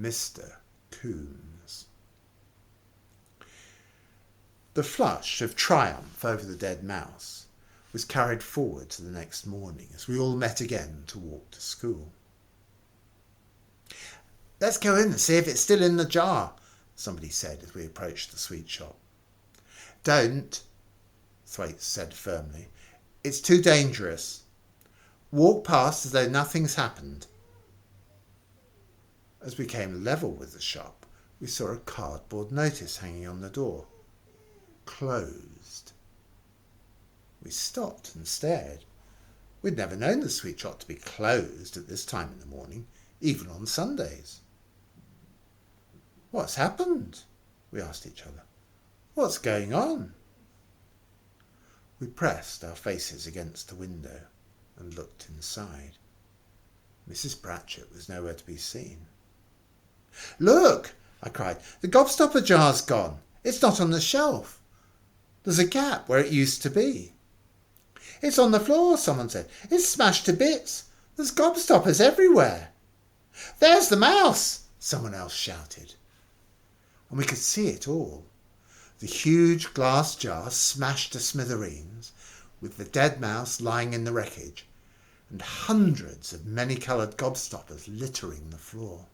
Mr. Coombes. The flush of triumph over the dead mouse was carried forward to the next morning as we all met again to walk to school. "Let's go in and see if it's still in the jar," somebody said as we approached the sweet shop. "Don't," Thwaites said firmly. "It's too dangerous. Walk past as though nothing's happened." As we came level with the shop, we saw a cardboard notice hanging on the door. "Closed." We stopped and stared. We'd never known the sweet shop to be closed at this time in the morning, even on Sundays. "What's happened?" we asked each other. "What's going on?" We pressed our faces against the window and looked inside. Mrs. Pratchett was nowhere to be seen. "Look!" I cried. "The gobstopper jar's gone. It's not on the shelf. There's a gap where it used to be." "It's on the floor," someone said. "It's smashed to bits. There's gobstoppers everywhere." "There's the mouse!" someone else shouted. And we could see it all. The huge glass jar smashed to smithereens, with the dead mouse lying in the wreckage, and hundreds of many-coloured gobstoppers littering the floor.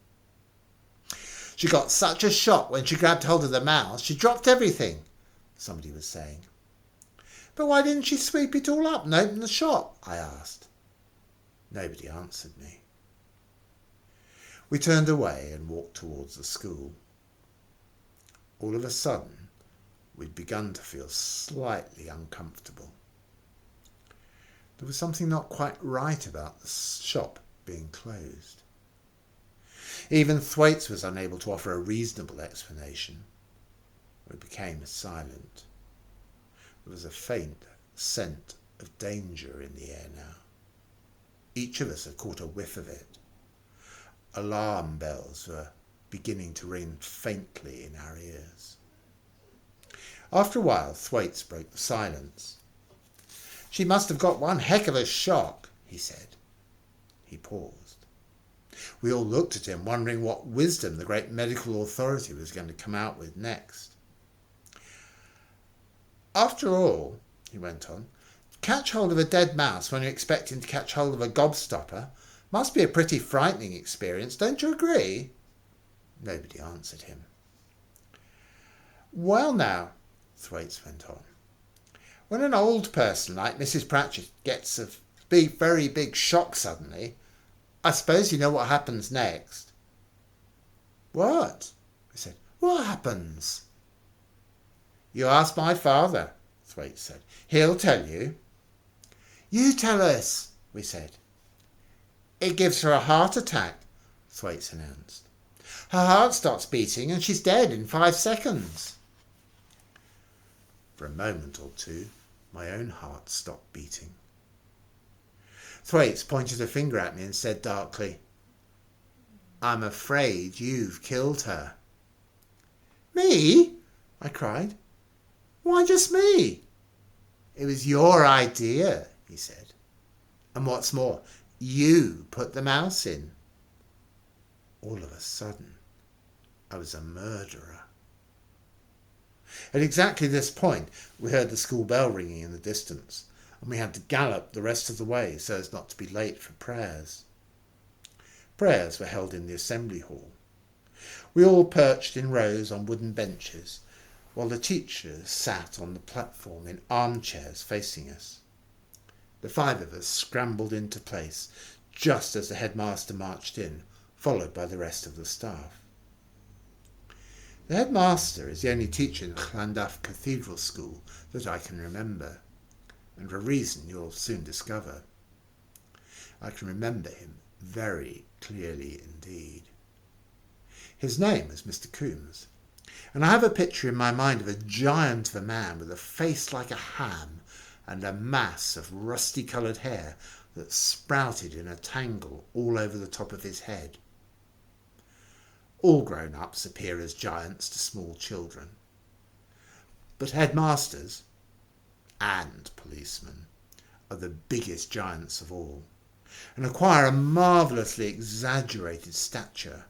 "She got such a shock when she grabbed hold of the mouse, she dropped everything," somebody was saying. "But why didn't she sweep it all up and open the shop?" I asked. Nobody answered me. We turned away and walked towards the school. All of a sudden, we'd begun to feel slightly uncomfortable. There was something not quite right about the shop being closed. Even Thwaites was unable to offer a reasonable explanation. We became silent. There was a faint scent of danger in the air now. Each of us had caught a whiff of it. Alarm bells were beginning to ring faintly in our ears. After a while, Thwaites broke the silence. "She must have got one heck of a shock," he said. He paused. We all looked at him, wondering what wisdom the great medical authority was going to come out with next. "After all," he went on, "to catch hold of a dead mouse when you're expecting to catch hold of a gobstopper must be a pretty frightening experience, don't you agree?" Nobody answered him. "Well now," Thwaites went on, "when an old person like Mrs. Pratchett gets a very big shock suddenly, I suppose you know what happens next." "What?" we said. "What happens?" "You ask my father," Thwaites said. "He'll tell you." "You tell us," we said. "It gives her a heart attack," Thwaites announced. "Her heart stops beating and she's dead in 5 seconds. For a moment or two, my own heart stopped beating. Thwaites pointed a finger at me and said darkly, "I'm afraid you've killed her." "Me?" I cried. "Why just me?" "It was your idea," he said. "And what's more, you put the mouse in." All of a sudden, I was a murderer. At exactly this point, we heard the school bell ringing in the distance, and we had to gallop the rest of the way so as not to be late for prayers. Prayers were held in the assembly hall. We all perched in rows on wooden benches, while the teachers sat on the platform in armchairs facing us. The 5 of us scrambled into place just as the headmaster marched in, followed by the rest of the staff. The headmaster is the only teacher in Llandaff Cathedral School that I can remember, and for a reason you'll soon discover. I can remember him very clearly indeed. His name was Mr. Coombes, and I have a picture in my mind of a giant of a man with a face like a ham and a mass of rusty-coloured hair that sprouted in a tangle all over the top of his head. All grown-ups appear as giants to small children, but headmasters and policemen are the biggest giants of all, and acquire a marvellously exaggerated stature.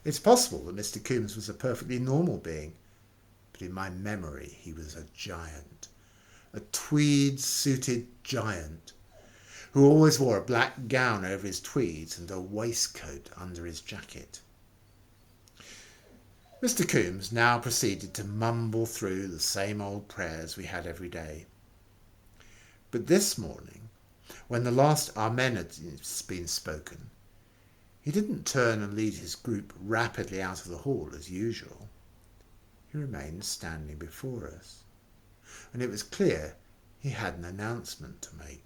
It's possible that Mr. Coombes was a perfectly normal being, but in my memory he was a giant, a tweed-suited giant, who always wore a black gown over his tweeds and a waistcoat under his jacket. Mr. Coombes now proceeded to mumble through the same old prayers we had every day. But this morning, when the last Amen had been spoken, he didn't turn and lead his group rapidly out of the hall as usual. He remained standing before us, and it was clear he had an announcement to make.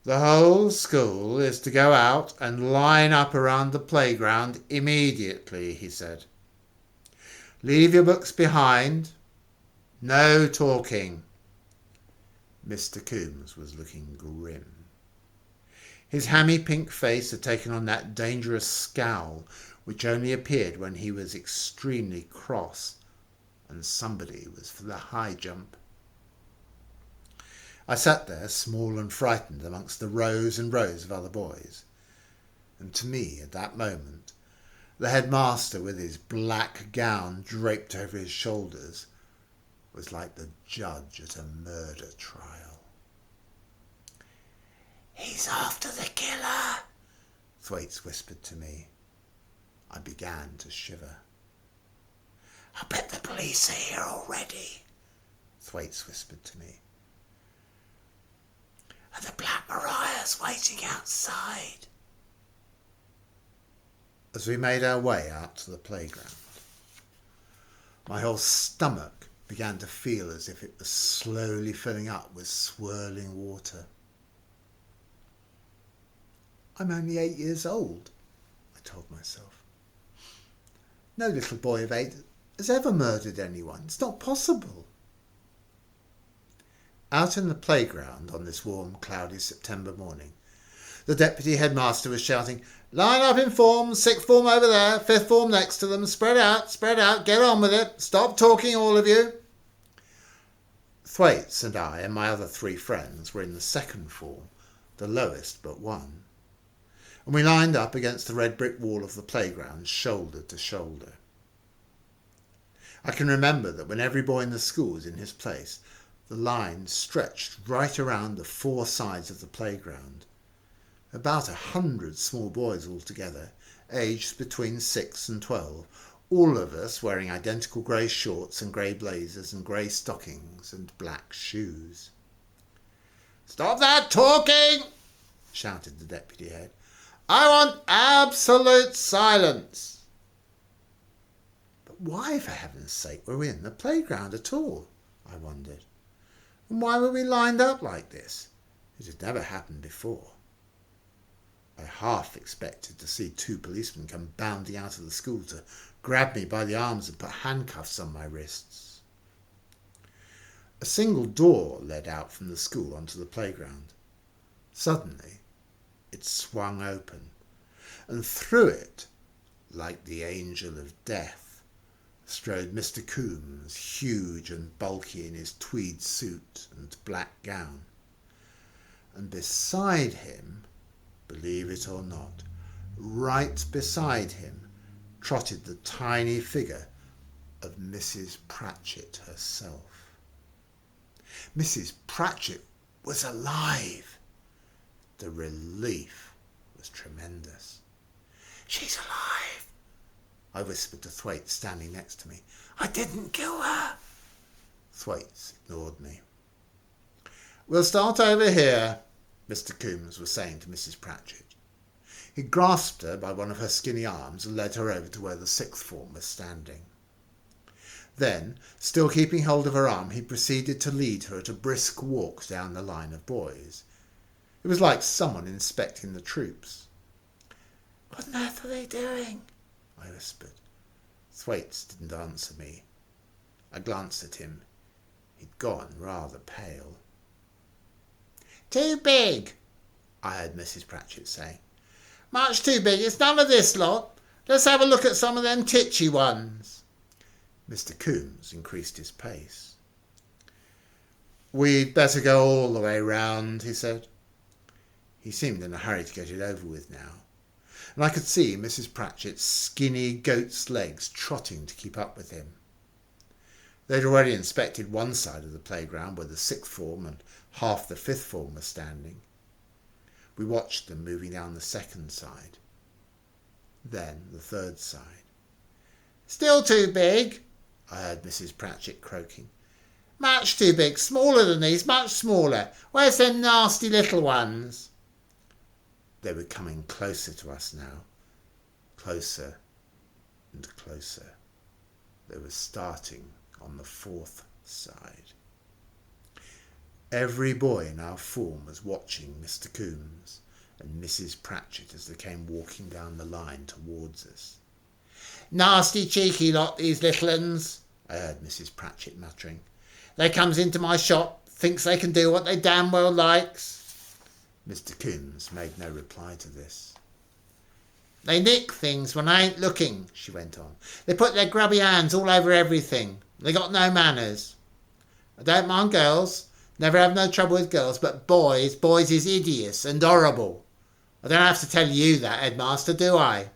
The whole school is to go out and line up around the playground immediately, he said. Leave your books behind. No talking. Mr. Coombes was looking grim. His hammy pink face had taken on that dangerous scowl which only appeared when he was extremely cross and somebody was for the high jump. I sat there, small and frightened, amongst the rows and rows of other boys, and to me, at that moment, the headmaster, with his black gown draped over his shoulders, was like the judge at a murder trial. "He's after the killer," Thwaites whispered to me. I began to shiver. "I bet the police are here already," Thwaites whispered to me. "And the Black Mariah's waiting outside." As we made our way out to the playground, my whole stomach began to feel as if it was slowly filling up with swirling water. "I'm only 8 years old," I told myself. "No little boy of 8 has ever murdered anyone. It's not possible." Out in the playground on this warm, cloudy September morning, the deputy headmaster was shouting, "Line up in form, sixth form over there, fifth form next to them, spread out, get on with it, stop talking all of you." Thwaites and I and my other 3 friends were in the second form, the lowest but one, and we lined up against the red brick wall of the playground, shoulder to shoulder. I can remember that when every boy in the school was in his place, the line stretched right around the 4 sides of the playground. About 100 small boys altogether, aged between 6 and 12, all of us wearing identical grey shorts and grey blazers and grey stockings and black shoes. "Stop that talking!" shouted the deputy head. "I want absolute silence." But why, for heaven's sake, were we in the playground at all? I wondered. And why were we lined up like this? It had never happened before. I half expected to see 2 policemen come bounding out of the school to grab me by the arms and put handcuffs on my wrists. A single door led out from the school onto the playground. Suddenly, it swung open, and through it, like the angel of death, strode Mr. Coombes, huge and bulky in his tweed suit and black gown. And beside him, believe it or not, right beside him, trotted the tiny figure of Mrs. Pratchett herself. Mrs. Pratchett was alive. The relief was tremendous. "She's alive," I whispered to Thwaites standing next to me. "I didn't kill her." Thwaites ignored me. "We'll start over here," Mr. Coombes was saying to Mrs. Pratchett. He grasped her by one of her skinny arms and led her over to where the 6th form was standing. Then, still keeping hold of her arm, he proceeded to lead her at a brisk walk down the line of boys. It was like someone inspecting the troops. "What on earth are they doing?" I whispered. Thwaites didn't answer me. I glanced at him. He'd gone rather pale. "Too big," I heard Mrs. Pratchett say. "Much too big. It's none of this lot. Let's have a look at some of them titchy ones." Mr. Coombes increased his pace. "We'd better go all the way round," he said. He seemed in a hurry to get it over with now. and I could see Mrs. Pratchett's skinny goat's legs trotting to keep up with him. They'd already inspected one side of the playground where the sixth form and half the fifth form were standing. We watched them moving down the second side, then the third side. "Still too big," I heard Mrs. Pratchett croaking. "Much too big, smaller than these, much smaller. Where's them nasty little ones?" They were coming closer to us now, closer and closer. They were starting on the fourth side. Every boy in our form was watching Mr. Coombes and Mrs. Pratchett as they came walking down the line towards us. "Nasty cheeky lot, these little uns," I heard Mrs. Pratchett muttering. "They comes into my shop, thinks they can do what they damn well likes." Mr. Coombes made no reply to this. "They nick things when I ain't looking," she went on. "They put their grubby hands all over everything. They got no manners. I don't mind girls, never have no trouble with girls, but boys is hideous and horrible. I don't have to tell you that, Headmaster, do I?"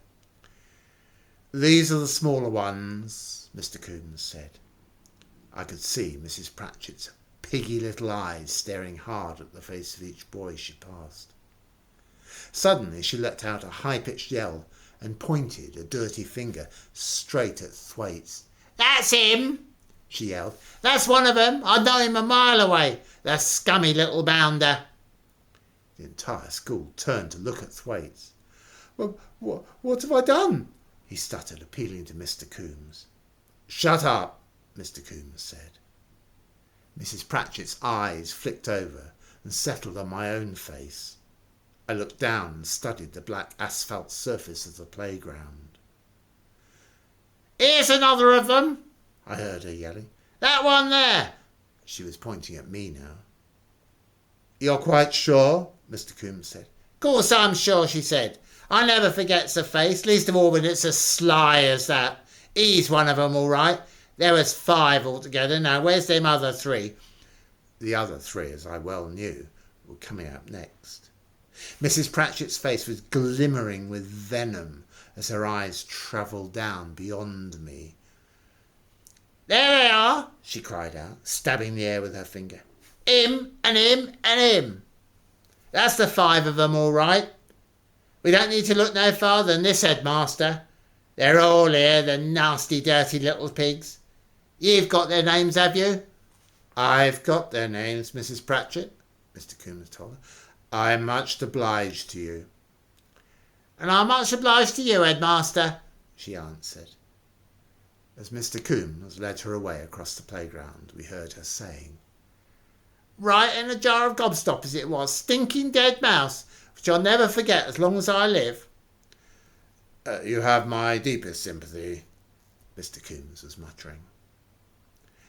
"These are the smaller ones," Mr. Coombes said. I could see Mrs. Pratchett's piggy little eyes staring hard at the face of each boy she passed. Suddenly she let out a high-pitched yell and pointed a dirty finger straight at Thwaites. "That's him!" she yelled. "That's one of them. I know him a mile away. The scummy little bounder." The entire school turned to look at Thwaites. What have I done?" he stuttered, appealing to Mr. Coombes. "Shut up," Mr. Coombes said. Mrs. Pratchett's eyes flicked over and settled on my own face. I looked down and studied the black asphalt surface of the playground. "Here's another of them," I heard her yelling. "That one there." She was pointing at me now. "You're quite sure?" Mr. Coombes said. "Course I'm sure," she said. "I never forgets a face, least of all when it's as sly as that. He's one of 'em all right. There was 5 altogether. Now where's them other 3? The other 3, as I well knew, were coming up next. Mrs. Pratchett's face was glimmering with venom as her eyes travelled down beyond me. "There they are," she cried out, stabbing the air with her finger. "Him and him and him. That's the 5 of them all right. We don't need to look no farther than this, Headmaster. They're all here, the nasty, dirty little pigs. You've got their names, have you?" "I've got their names, Mrs. Pratchett," Mr. Coombes told her. "I'm much obliged to you." "And I'm much obliged to you, Headmaster," she answered. As Mr. Coombes led her away across the playground, we heard her saying, "Right in a jar of gobstoppers it was, stinking dead mouse, which I'll never forget as long as I live." You have my deepest sympathy," Mr. Coombes was muttering.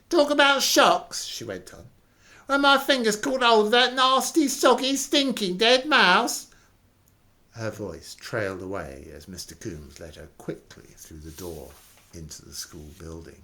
"Talk about shocks," she went on. "When my fingers caught hold of that nasty, soggy, stinking dead mouse." Her voice trailed away as Mr. Coombes led her quickly through the door into the school building.